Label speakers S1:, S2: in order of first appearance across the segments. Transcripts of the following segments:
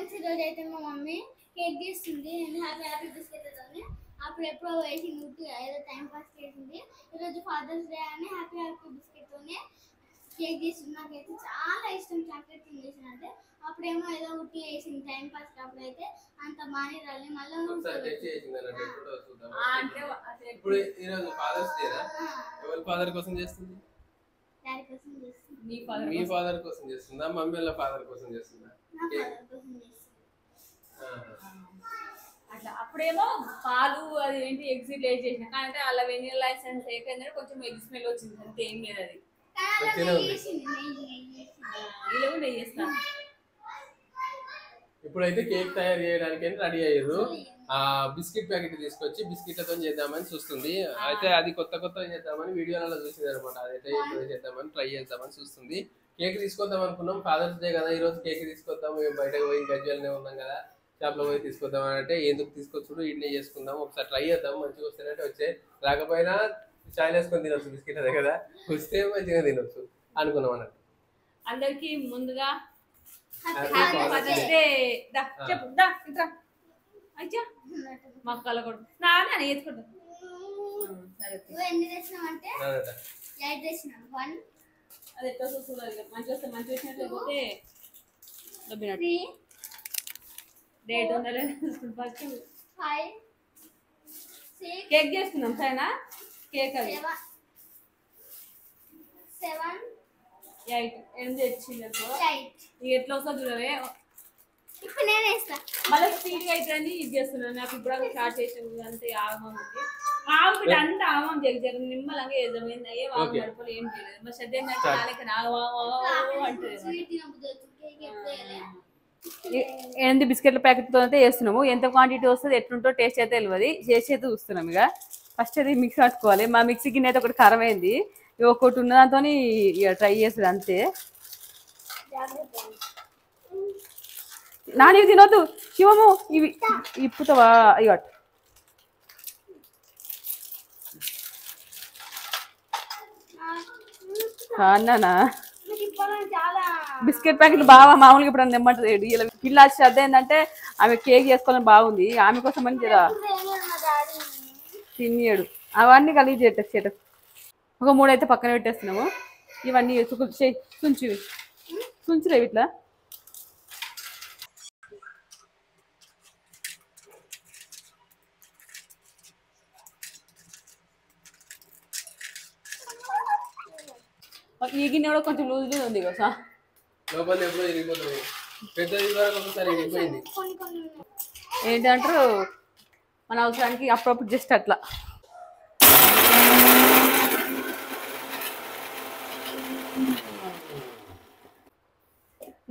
S1: Friends ఈరోజు అయితే మా మమ్మీ కేక్ చేస్తుంది. నేను హ్యాపీ హ్యాపీ బిస్కెట్ తోని అప్పుడు ఎప్పుడో వేసింది ఏదో టైం పాస్ చేసింది. ఈరోజు ఫాదర్స్ డే అని హ్యాపీ హ్యాపీ బిస్కెట్ తోనే కేక్ చేస్తుంది. నాకైతే చాలా ఇష్టం చాక్లెట్ చేసిన అంటే. అప్పుడేమో ఏదో ఉట్టి వేసింది టైం పాస్. అప్పుడైతే అంత మాని రాలి మళ్ళీ
S2: ఇప్పుడు ఈరోజు ఫాదర్స్ డే ఎవరి ఫాదర్ కోసం చేస్తుంది? మీ ఫాదర్ కోసం చేస్తుందా? మమ్మీ వాళ్ళ ఫాదర్ కోసం చేస్తుందా?
S3: అట్లా అప్పుడేమో పాలు అది ఏంటి ఎగ్జిట్ వేసి చేసిన అంటే అలా వెనిలా ఎసెన్స్ ఏకంటే కొంచెం ఎగ్ స్మెల్ వచ్చింది అంతే, ఏం లేదు. అది ఇలా కూడా చేస్తాను.
S2: ఇప్పుడైతే కేక్ తయారు చేయడానికి రెడీ అయ్యారు. ఆ బిస్కెట్ ప్యాకెట్ తీసుకొచ్చి బిస్కెట్లతో చేద్దామని చూస్తుంది. అయితే అది కొత్త చేద్దామని వీడియోలలో చూసింది అనమాట. అదైతే చేద్దామని ట్రై చేద్దామని చూస్తుంది. కేక్ తీసుకొద్దాం అనుకున్నాం, ఫాదర్స్ డే కదా, ఈ రోజు కేక్ తీసుకొద్దాం, మేము బయటకు పోయి గజ్జలనే ఉన్నాం కదా, షాప్లో పోయి తీసుకొద్దాం అని అంటే ఎందుకు తీసుకొచ్చుడు ఇడ్లీ చేసుకుందాం, ఒకసారి ట్రై చేద్దాం, మంచిగా వస్తేనంటే వచ్చే, రాకపోయినా చాయ్ వేసుకొని తినొచ్చు, బిస్కెట్ అదే కదా, వస్తే మంచిగా తినొచ్చు అనుకున్నాం అన్నట్టు.
S3: అందరికి ముందుగా మక్కల కూడా ఎత్తుకుంటాం. అది ఎట్లా చూడాలి, మంచి వస్తే మంచి వచ్చినట్టు, లేకపోతే డేట్ ఉండాలి. కేక్ చేసుకుందాం సరేనా? కేక్ అది 8 తెచ్చింది ఎట్లా వస్తా చూడవే. మళ్ళీ స్పీడ్గా అయితే అని ఇది చేస్తున్నాను. నాకు ఇప్పుడు స్టార్ట్ చేసాను అంతే. ఆగమం ఆవుకి అంతా ఆగమం జగ నిమ్మలంగా వేద్దాం. ఏం ఆగం నడపలు ఏం చేయలేదు. మరి శ్రద్ధ ఏంటంటే నాలుగు అంటే 8 బిస్కెట్ల ప్యాకెట్తో అయితే వేస్తున్నాము. ఎంత క్వాంటిటీ వస్తుంది ఎట్లుంటో టేస్ట్ అయితే తెలియదు, చేసి అయితే చూస్తున్నాం. ఇక ఫస్ట్ అది మిక్సీ పట్టుకోవాలి. మా మిక్సీ గిన్నె అయితే ఒకటి ఖరాబ్ అయింది, ఒకటి ఉన్న దాంతో ఇక ట్రై చేస్తుంది అంతే. నాని తినొద్దు శివము, ఇవి ఇప్పుతావా? ఇక అన్నానా బిస్కెట్ ప్యాకెట్లు బాగా మామూలుగా ఇప్పుడు తెమ్మంటుంది. పిల్ల శ్రద్ధ ఏంటంటే ఆమె కేక్ చేసుకోవాలని బాగుంది, ఆమె కోసం అని జరా తినేడు. అవన్నీ కలిగి చేట ఒక 3 అయితే పక్కన పెట్టేస్తున్నాము. ఇవన్నీ చుంచులేవు ఇట్లా. ఈ గిన్నె కూడా కొంచెం లూజ్ ఉంది కదా, ఏంటంటారు మన అవసరానికి అప్పుడప్పుడు జస్ట్ అట్లా.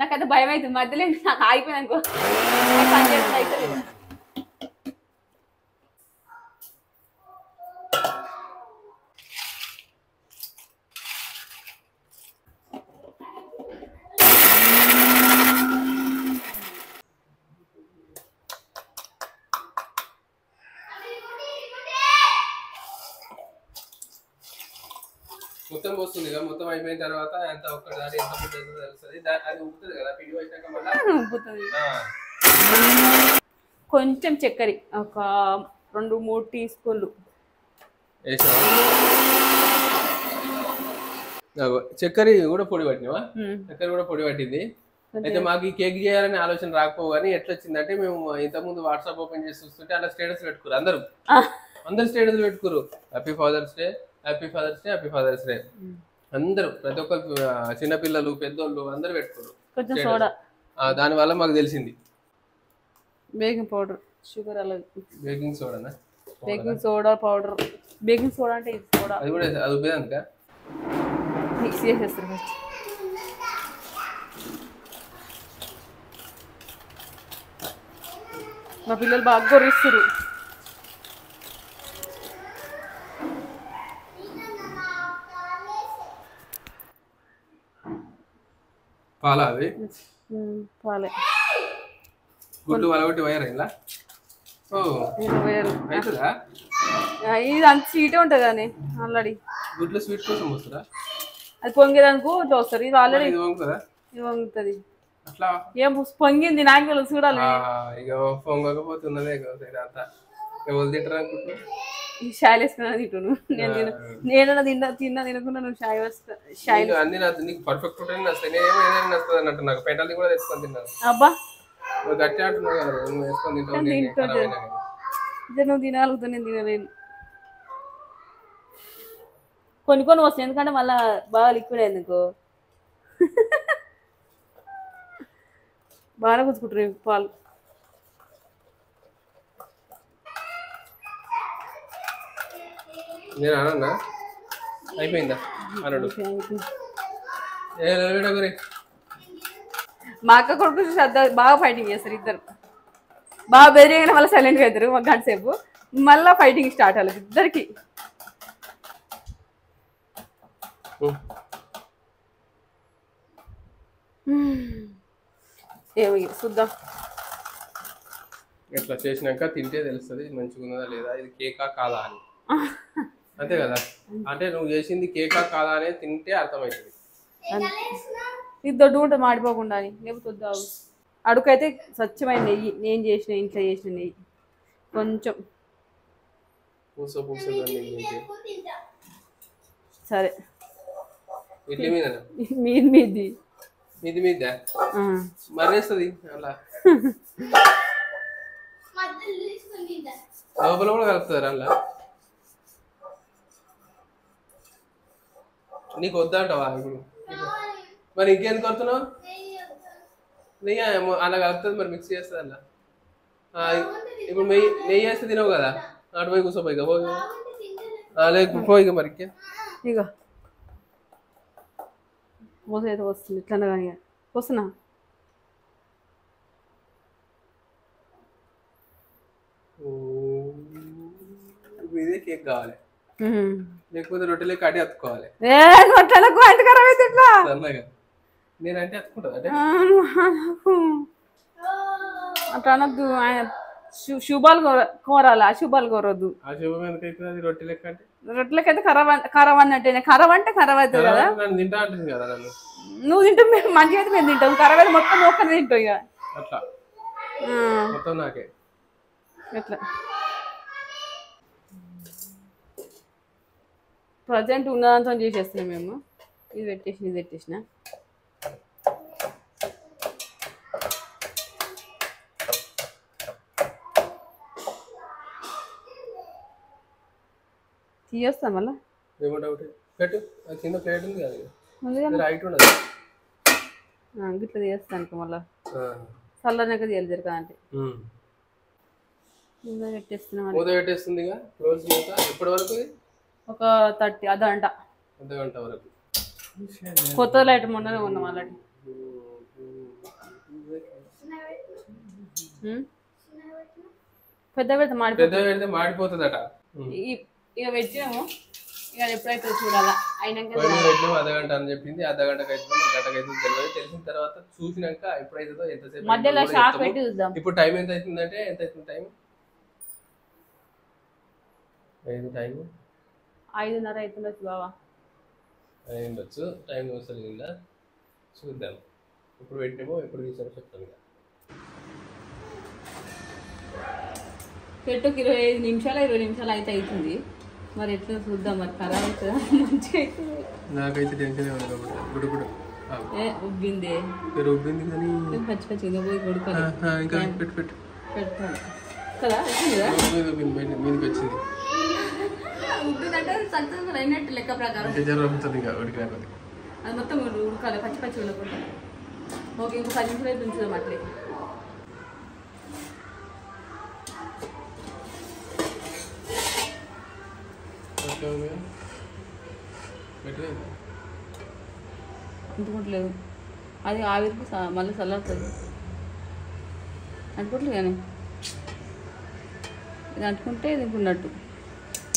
S3: నాకైతే భయం అవుతుంది మధ్యలో, నాకు ఆగిపోయింది అనుకో పని చేస్తుంది అవుతుంది.
S2: మొత్తం పోస్తుంది కదా, మొత్తం అయిపోయిన తర్వాత ఎంత ఒక్కసారి ఎంత తెలుస్తుంది. అది ఉప్పుతుంది కదా, పిండి వచ్చాక మళ్ళీ
S3: ఉప్పుతుంది. కొంచెం చక్కెర ఒక 2-3 టీ స్పూన్లు
S2: వేసావా? చక్కెర కూడా పొడి పట్టినావా? చక్కెర కూడా పొడి పట్టింది. అయితే మాకు ఈ కేక్ చేయాలని ఆలోచన రాకపోవు కానీ ఎట్లా వచ్చిందంటే, మేము ఇంతకుముందు వాట్సాప్ ఓపెన్ చేసి చూస్తుంటే అలా స్టేటస్ పెట్టుకురు, అందరు స్టేటస్ పెట్టుకురు, happy father's day, happy father's day, happy father's day. అందరూ ప్రతి ఒక్కరు చిన్నపిల్లలు పెద్దోళ్ళు అందరు పెట్టుకోరు. దాని వల్ల మాకు తెలిసింది
S3: బేకింగ్ పౌడర్, షుగర్, అలాగే
S2: బేకింగ్ సోడానా,
S3: baking soda powder. Baking soda అంటే ఇది సోడా,
S2: అది కూడా అది ఉపయోగంగా
S3: మిక్స్ చేసేస్తారు ఫస్ట్. మా పిల్లలు బాగా గొర్రిస్తారు.
S2: పాలా అవి
S3: పాలే
S2: గుడ్లు వలగొట్టి పోయారా ఇలా? అవుతుందా?
S3: ఇది అంత స్వీట్ ఉంటుంది కానీ ఆల్రెడీ
S2: గుడ్లు స్వీట్ కోసం వస్తుందా?
S3: అది పొంగేదానికి ఇట్లా వస్తారు. ఇది ఆల్రెడీ
S2: ఇది వంగుతుందా?
S3: ఇది వంగుతుంది.
S2: అట్లా
S3: ఏం పొంగింది నాకు తెలుసు చూడాలి.
S2: ఇక పొంగకపోతున్నదే అంతా ఎవరు తింటారు అనుకుంటున్నా.
S3: ఈ షాయ్ వేసుకున్నా తింటును నేను తిన్నా తినకుండా నువ్వు షాయ్ వస్తా షాయ్
S2: అన్ని నీకు పర్ఫెక్ట్ ఉంటాయి నస్తాయి. నేనేమో ఏదైనా నస్తుంది అన్నట్టు నాకు పెంటల్ది కూడా తెచ్చుకొని తిన్నాను.
S3: అబ్బా
S2: నువ్వు గట్టి అంటున్నావు కదా నువ్వు వేసుకొని
S3: నువ్వు తినాలుగుతా నేను తినలేను. కొన్ని వస్తాయి ఎందుకంటే మళ్ళా బాగా లిక్విడ్ ఎందుకు బాగా కూర్చుకుంటారు పాలు.
S2: నేను అన్నా అయిపోయిందా అన్నాడు.
S3: మా అక్క కొడుకు శ్రద్ధ బాగా ఫైటింగ్ చేస్తారు ఇద్దరు. బాగా బెదిరిగానే మళ్ళీ సైలెంట్గా అవుతారు ఒక గంట సేపు. మళ్ళీ ఫైటింగ్ స్టార్ట్ అవ్వాలి ఇద్దరికి. ఏమి చూద్దాం
S2: ఇట్లా చేసినాక తింటే తెలుస్తుంది మంచిగా ఉన్నదా లేదా, ఇది కేకా కాదా అని. అంతే కదా, అంటే నువ్వు చేసింది కేకా కాదా అని తింటే అర్థమవుతుంది.
S3: ఇది దొడ్డు ఉంటుంది మాడిపోకుండా అని. లేకపోతే వద్దావు అడుకైతే స్వచ్ఛమైన నెయ్యి, నేను చేసిన ఇంట్లో చేసిన నెయ్యి కొంచెం సరే.
S2: ఇడ్లీ మీద
S3: మీది
S2: మీది మీద మరేస్తుంది అలా లోపల కూడా కలుపుతారు అలా. నీకు వద్దంటావా ఇప్పుడు? మరి ఇంకేందుకు కొడుతున్నావు? నెయ్యి అలా కలుపుతుంది మరి మిక్స్ చేస్తుంది అలా. ఇప్పుడు నెయ్యి వేస్తే తినవు కదా, అటు పోయి కూర్చోపోయి లేకపోతే పోయి మరి ఇంకే
S3: ఇక మోస అయితే వస్తుంది ఇట్లా కానీ వస్తున్నా.
S2: ఇదే కేక్ కావాలి లేకపోతే రొట్టెలే కాటి అతుక్కోవాలి. సన్నగా నేనంటే అతుక్కుంటా అంటే
S3: అట్లా అనద్దు. ఆయన శుభాలు కోరాలి, అశుభాలు కోరద్దు.
S2: అశుభం ఎందుకైతే అది రొట్టెలెక్క అంటే
S3: రొట్టెలకైతే ఖరాబ్ అన్నట్టే. ఖరాబ్ అంటే ఖరాబ్ అవుతుంది కదా.
S2: నన్ను తింటా అంటుంది కదా నన్ను.
S3: నువ్వు తింటావు మేము మంచిగా అయితే మేము తింటాం. ఖరాబ్ అయితే మొత్తం ఒక్కనే తింటాం ఇక
S2: అట్లా మొత్తం నాకే
S3: ఎట్లా. ప్రజెంట్ ఉన్నదంతా చేసేస్తున్నాం మేము. ఇది పెట్టేసిన తీయేస్తా మళ్ళా.
S2: ఏమో డౌట్ పెట్టు, కింద ప్లేట్ ఉంది కదా రైట్ ఉండదు
S3: గిట్లా తీయేస్తాను మళ్ళా. చల్లనాక తీయాలి జరగాలంటే పెట్టేస్తున్నాం.
S2: పెట్టేస్తుంది ఎప్పటి వరకు?
S3: ఒక 30 అర్ధగంట
S2: వరకు.
S3: కొత్త లైట్ మొన్ననే ఉన్నాం అలాంటి. పెద్ద పెడితే
S2: మాడిపోతుందట.
S3: ఇక పెట్టినాము, ఇక ఎప్పుడైతే చూడాలా అయినాక
S2: అర్ధగంట అని చెప్పింది. అర్ధగంటకి అయితే గంటకైతే తెలియదు. తెలిసిన తర్వాత చూసినాక ఎప్పుడైతుందో ఎంతసేపు
S3: మధ్యలో షాక్ పెట్టి చూద్దాం.
S2: ఇప్పుడు టైం ఎంత అవుతుందంటే ఎంత అవుతుంది టైం?
S3: 5:30 అవుతుండొచ్చు బావా.
S2: అయ్యుండొచ్చు. టైం వస్తుందా చూద్దాం. ఇప్పుడు పెట్టేమో ఎప్పుడు తీసారో చెప్తాను.
S3: పెట్టుకు 25 నిమిషాలు 20 నిమిషాలు అయితే అవుతుంది. మరి ఎట్లా చూద్దాం. మరి ఖరాబ్ అవుతుందా మంచిగా అవుతుంది.
S2: నాకైతే టెన్షన్ గుడుగుడు
S3: ఉబ్బింది
S2: కానీ
S3: పచ్చి పచ్చిగా పోయి కొడుకోవాలి.
S2: ఇంకా పెట్టు
S3: పెడతాను కదా.
S2: మీదకి వచ్చింది
S3: ఉబ్బిందంటే సక్సెస్ఫుల్ అయినట్టు లెక్క ప్రకారం. అది మొత్తం ఉడకాలి పచ్చి పచ్చి ఉండకుండా. ఓకే ఇంకో 10 నిమిషాలు అయితే ఉంచుదాం అట్లే. అంటుకోవట్లేదు అది ఆవిరికి మళ్ళీ చల్లారుతుంది. అంటుకోవట్లేదు కానీ ఇది అంటుకుంటే ఇది ఉన్నట్టు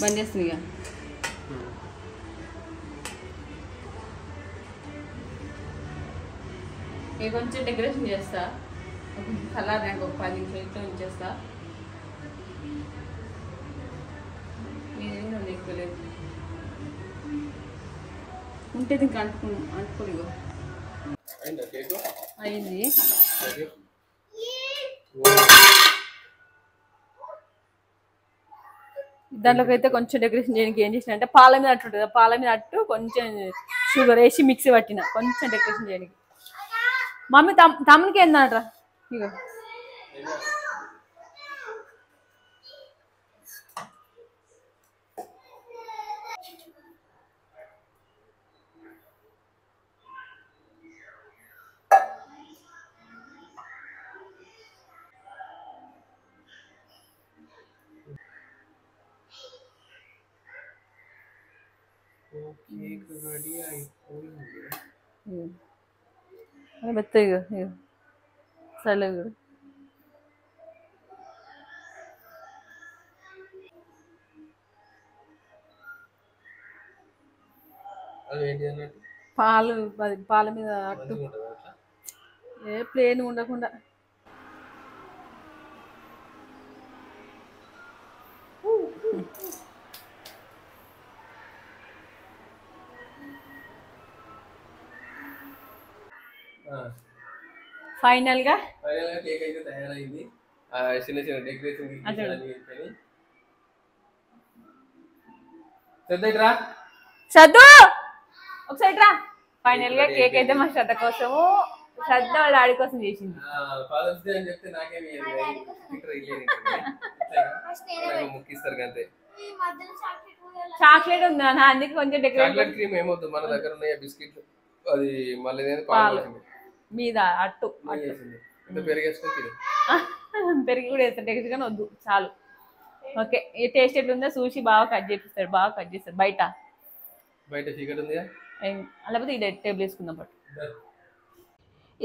S3: బంద్ చేస్తుంది. ఇక కొంచెం డెకరేషన్ చేస్తా. కలర్ నాకు ఒక 10 నిమిషాలు ఇట్లా ఉంచేస్తా. మీరేం ఎక్కువలేదు ఉంటే ఇంకా అంటుకోలేదు. అయింది. దాంట్లోకి అయితే కొంచెం డెకరేషన్ చేయడానికి ఏం చేసిన అంటే పాల మీద అట్టు ఉంటుంది, పాల మీద అట్టు కొంచెం షుగర్ వేసి మిక్సీ పట్టిన కొంచెం డెకరేషన్ చేయడానికి. మమ్మీ తమ్మునికి ఏందనట్రా ఇక మెత్తగా చల్లగా పాలు పాల మీద అట్టు ఏ ప్లేన్ ఉండకుండా ఫైనల్ గా
S2: కేక్ అయితే తయారైంది. చిన్న చిన్న డెకరేషన్
S3: శ్రద్ధ ఒకసారి రా. ఫైనల్ గా కేక్ అయితే మా శ్రద్ధ కోసము, శ్రద్ధ వాళ్ళ డాడీ కోసం చేసింది.
S2: ముక్కిస్తారు అంతే.
S3: చాక్లెట్ ఉంది అన్న, అందుకే కొంచెం డెకరేషన్
S2: క్రీమ్ ఏమవుతుంది మన దగ్గర ఉన్నాయి బిస్కెట్లు, అది మళ్ళీ
S3: మీద అట్టు పెరిగి కూడా వేస్తాడు డెకరేషన్ కానీ వద్దు చాలు. ఓకే ఈ టేస్ట్ ఎట్లుందో చూసి బాగా కట్ చేపిస్తాడు, బాగా కట్ చేస్తాడు. బయట
S2: చీకటి ఉంది
S3: లేకపోతే ఈ టేబుల్ వేసుకుందాం పట్టు.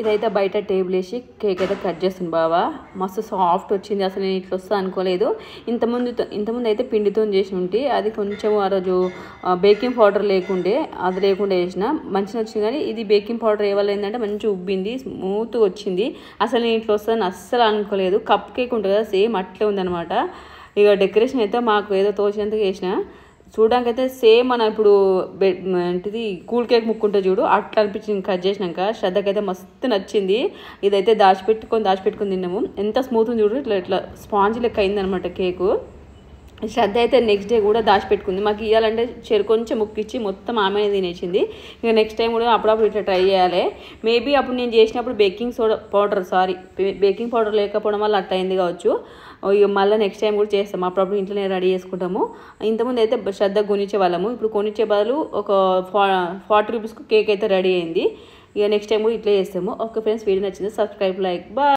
S3: ఇదైతే బయట టేబుల్ వేసి కేక్ అయితే కట్ చేస్తుంది బావా. మస్తు సాఫ్ట్ వచ్చింది, అసలు నేను ఇట్లా వస్తా అనుకోలేదు. ఇంతకుముందు అయితే పిండితో చేసి ఉంటే అది కొంచెం ఆ రోజు బేకింగ్ పౌడర్ లేకుండే, అది లేకుండా వేసిన మంచిగా వచ్చింది. కానీ ఇది బేకింగ్ పౌడర్ వేయాలి ఏంటంటే మంచిగా ఉబ్బింది, స్మూత్గా వచ్చింది. అసలు నేను ఇట్లా వస్తాను అస్సలు అనుకోలేదు. కప్ కేక్ ఉంటుంది కదా సేమ్ అట్లే ఉందనమాట. ఇక డెకరేషన్ అయితే మాకు ఏదో తోచినంతగా చేసిన, చూడడానికి అయితే సేమ్ మన ఇప్పుడు ఏంటిది కూల్ కేక్ ముక్కుంటే చూడు అట్లా అనిపించింది. కట్ చేసినాక శ్రద్ధకైతే మస్తు నచ్చింది. ఇదైతే దాచిపెట్టుకొని తిన్నాము. ఎంత స్మూత్ చూడు, ఇట్లా ఇట్లా స్పాంజ్ లెక్క అయిందనమాట కేకు. శ్రద్ధ అయితే నెక్స్ట్ డే కూడా దాచిపెట్టుకుంది. మాకు ఇవ్వాలంటే కొంచెం ముక్కిచ్చి మొత్తం ఆమె తినేసింది. ఇక నెక్స్ట్ టైం కూడా అప్పుడప్పుడు ఇట్లా ట్రై చేయాలి. మేబీ అప్పుడు నేను చేసినప్పుడు బేకింగ్ పౌడర్ లేకపోవడం వల్ల అట్లా అయింది కావచ్చు. ఇక మళ్ళీ నెక్స్ట్ టైం కూడా చేస్తాము, అప్పుడప్పుడు ఇంట్లోనే రెడీ చేసుకుంటాము. ఇంతకుముందు అయితే శ్రద్ధ కొనిచ్చే వాళ్ళము, ఇప్పుడు కొనిచ్చే బదులు ఒక 40 రూపీస్కు కేక్ అయితే రెడీ అయింది. ఇక నెక్స్ట్ టైం కూడా ఇట్లా చేస్తాము. ఓకే ఫ్రెండ్స్, వీడియో నచ్చింది, సబ్స్క్రైబ్, లైక్, బాయ్.